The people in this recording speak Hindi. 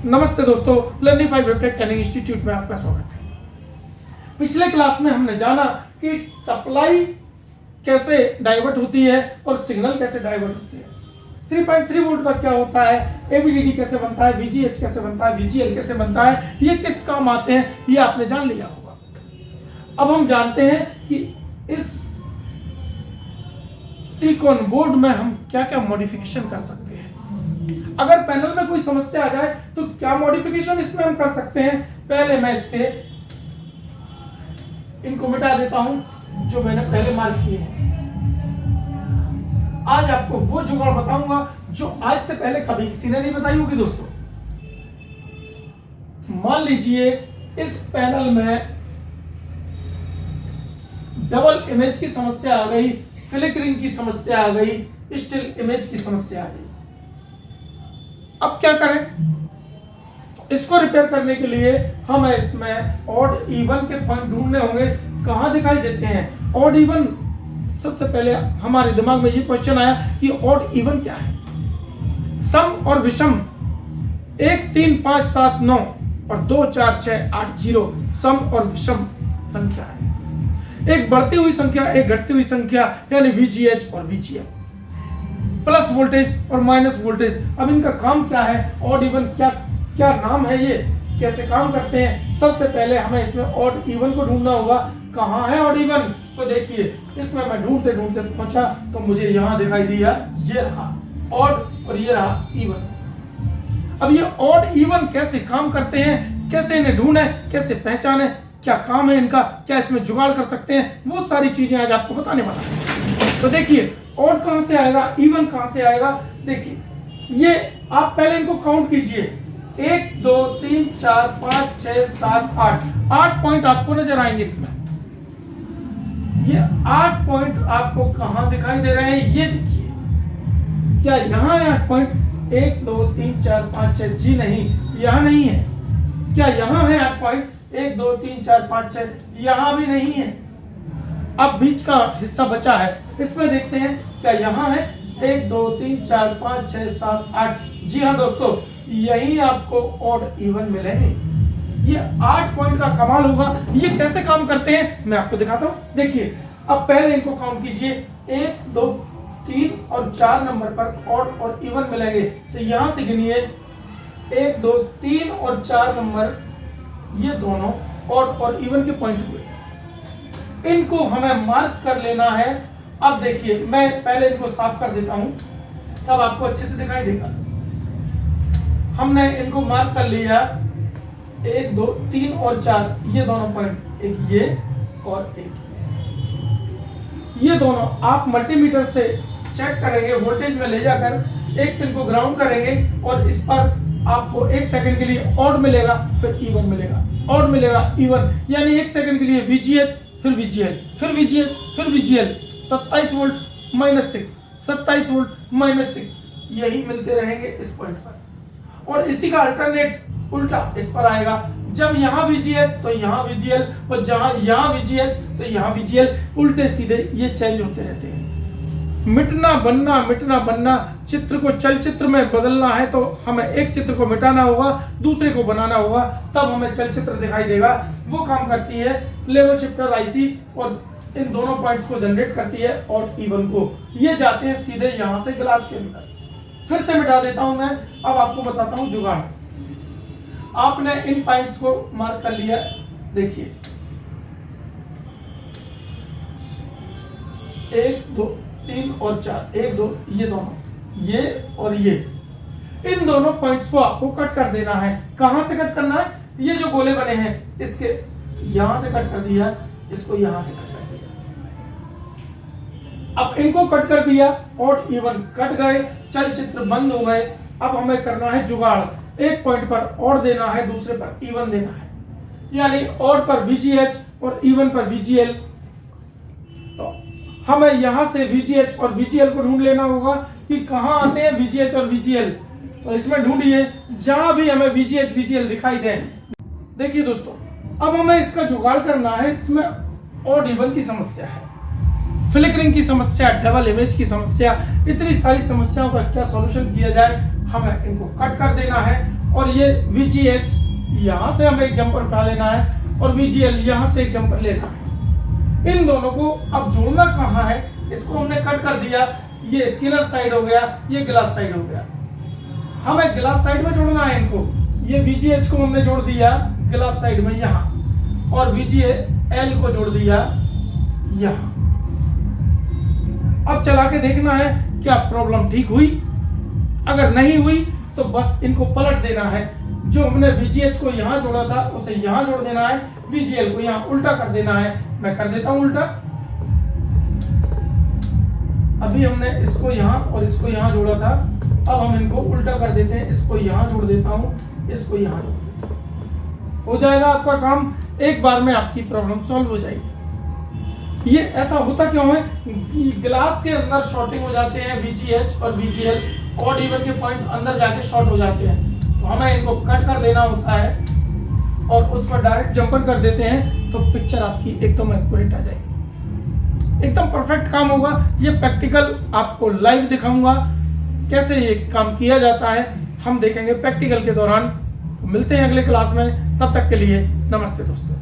नमस्ते दोस्तों, लर्निंग 5 वेबटेक ट्रेनिंग इंस्टीट्यूट में आपका स्वागत है। पिछले क्लास में हमने जाना कि सप्लाई कैसे डाइवर्ट होती है और सिग्नल कैसे डाइवर्ट होती है। 3.3 वोल्ट का क्या होता है, एबीडीडी कैसे बनता है, वीजीएच कैसे बनता है, वीजीएल कैसे बनता है, ये किस काम आते हैं, ये आपने जान लिया होगा। अब हम जानते हैं कि इस टीकॉन बोर्ड में हम क्या क्या मॉडिफिकेशन कर सकते हैं। अगर पैनल में कोई समस्या आ जाए तो क्या मॉडिफिकेशन इसमें हम कर सकते हैं। पहले मैं इसके इनको मिटा देता हूं जो मैंने पहले मार्क किए हैं। आज आपको वो जुगाड़ बताऊंगा जो आज से पहले कभी किसी ने नहीं बताई होगी। दोस्तों मान लीजिए इस पैनल में डबल इमेज की समस्या आ गई, फ्लिकरिंग की समस्या आ गई, स्टिल इमेज की समस्या आ गई। अब क्या करें, इसको रिपेयर करने के लिए हमें इसमें ऑड इवन के पॉइंट ढूंढने होंगे। कहां दिखाई देते हैं ऑड इवन। सबसे पहले हमारे दिमाग में ये क्वेश्चन आया कि ऑड इवन क्या है। सम और विषम 1 3 5 7 9 और 2 4 6 8 0 सम और विषम संख्या है। एक बढ़ती हुई संख्या, एक घटती हुई संख्या, यानी वीजीएच और वीजीएल, प्लस वोल्टेज और माइनस वोल्टेज। अब इनका काम क्या है, ऑड इवन क्या क्या नाम है, ये कैसे काम करते हैं। सबसे पहले हमें इसमें ऑड इवन को ढूंढना होगा। कहाँ है ऑड इवन, तो देखिए इसमें मैं ढूंढते ढूंढते पहुंचा तो मुझे यहाँ दिखाई दिया, ये रहा ऑड और ये रहा इवन। अब ये ऑड इवन कैसे काम करते हैं, कैसे इन्हें ढूंढे, कैसे पहचाने, क्या काम है इनका, क्या इसमें जुगाड़ कर सकते हैं, वो सारी चीजें आज आपको बताने वाला है। तो देखिए ऑड कहां से आएगा, इवन कहां से आएगा। देखिए ये आप पहले इनको काउंट कीजिए, 1 2 3 4 5 6 7 8 पॉइंट आपको नजर आएंगे इसमें। ये 8 पॉइंट आपको कहां दिखाई दे रहे हैं, ये देखिए। क्या यहां है 8 पॉइंट, 1 2 3 4 5 6, जी नहीं, यहां नहीं है। क्या यहां है 8 पॉइंट, 1 2 3 4 5 6, यहां भी नहीं है। अब बीच का हिस्सा बचा है, इसमें देखते हैं क्या यहाँ है 1 2 3 4 5 6 7 8। जी हाँ दोस्तों, यही आपको ऑड इवन मिलेंगे। ये 8 पॉइंट का कमाल होगा। ये कैसे काम करते हैं मैं आपको दिखाता हूँ। देखिए अब पहले इनको काउंट कीजिए, 1 2 3 और 4 नंबर पर ऑड और इवन मिलेंगे। तो यहां से गिनिए 1 2 3 और 4 नंबर, ये दोनों ऑड और इवन के पॉइंट हुए। इनको हमें मार्क कर लेना है। अब देखिए मैं पहले इनको साफ कर देता हूं, तब आपको अच्छे से दिखाई देगा। हमने इनको मार्क कर लिया, 1 2 3 और 4, ये दोनों पॉइंट, एक ये और एक ये दोनों आप मल्टीमीटर से चेक करेंगे, वोल्टेज में ले जाकर एक पिन को ग्राउंड करेंगे और इस पर आपको 1 सेकंड के लिए ऑड मिलेगा, फिर इवन मिलेगा, ऑड मिलेगा इवन, यानी 1 सेकंड के लिए वीजीएच, फिर वीजीएल, फिर वीजीएल, फिर VGL. 27 volt minus 6, 27 volt minus 6, यही मिलते रहेंगे इस पॉइंट पर। और इसी का अल्टरनेट उल्टा इस पर आएगा। जब यहाँ वीजीएच तो यहाँ वीजीएल, और जहां यहाँ वीजीएच तो यहाँ वीजीएल, उल्टे सीधे ये चेंज होते रहते हैं। मिटना बनना, चित्र को चलचित्र में बदलना है तो हमें एक चित्र को मिटाना होगा, दूसरे को बनाना होगा, तब हमें चलचित्र दिखाई देगा। वो काम करती है लेवल शिफ्टर आईसी, और इन दोनों पॉइंट्स को जनरेट करती है और इवन को। ये जाते हैं सीधे यहां से ग्लास के अंदर। फिर से मिटा देता हूं मैं, अब आपको बताता हूं जुगाड़। आपने इन पॉइंट्स को मार्क कर लिया, देखिए 1 2 3 और 4, 1 2, ये दोनों, ये और ये, इन दोनों पॉइंट्स को आपको कट कर देना है। कहां से कट करना है, ये जो गोले बने हैं इसके यहां से कट कर दिया, इसको यहां से कट कर दिया। अब इनको कट कर दिया, ऑड इवन कट गए, चलचित्र बंद हो गए। अब हमें करना है जुगाड़। एक पॉइंट पर ऑड देना है, दूसरे पर इवन देना है, यानी ऑड पर वीजीएच और इवन पर वीजीएल। तो हमें यहां से वीजीएच और वीजीएल को ढूंढ लेना होगा कि कहां आते हैं वीजीएच और वीजीएल। तो इसमें ढूंढिए जहां भी हमें वीजीएच वीजीएल दिखाई दे। देखिए दोस्तों, अब हमें इसका जुगाड़ करना है। इसमें ऑड इवन की समस्या है, फ्लिकरिंग की समस्या, डबल इमेज की समस्या, इतनी सारी समस्याओं का क्या सॉल्यूशन किया जाए। हमें इनको कट कर देना है और ये VGH यहाँ से हमें एक जंपर उठा लेना है और VGL यहाँ से एक जंपर लेना है। इन दोनों को अब जोड़ना कहाँ है, इसको हमने कट कर दिया, ये स्किनर साइड हो गया, ये ग्लास साइड हो गया। हमें ग्लास साइड में जोड़ना है इनको। ये VGH को हमने जोड़ दिया ग्लास साइड में यहाँ, और VGL को जोड़ दिया यहाँ। अब चला के देखना है क्या प्रॉब्लम ठीक हुई। अगर नहीं हुई तो बस इनको पलट देना है। जो हमने VGH को यहाँ जोड़ा था उसे यहाँ जोड़ देना है, VGL को यहाँ उल्टा कर देना है। मैं कर देता हूं उल्टा। अभी हमने इसको यहाँ और इसको यहाँ जोड़ा था, अब हम इनको उल्टा कर देते हैं। इसको यहाँ जोड़ देता हूं, इसको यहाँ जोड़ देता हूं। हो जाएगा आपका काम, एक बार में आपकी प्रॉब्लम सॉल्व हो जाएगी। ये ऐसा होता क्यों है कि ग्लास के अंदर शॉर्टिंग हो जाते हैं VGH और VGL, ऑड इवन के पॉइंट अंदर जाके शॉर्ट हो जाते हैं। तो हमें इनको कट कर देना होता है और उस पर डायरेक्ट जंपर कर देते हैं, तो पिक्चर आपकी एकदम एक्यूरेट आ जाएगी, एकदम परफेक्ट काम होगा। ये प्रैक्टिकल आपको लाइव दिखाऊंगा कैसे ये काम किया जाता है, हम देखेंगे प्रैक्टिकल के दौरान। मिलते हैं अगले क्लास में, तब तक के लिए नमस्ते दोस्तों।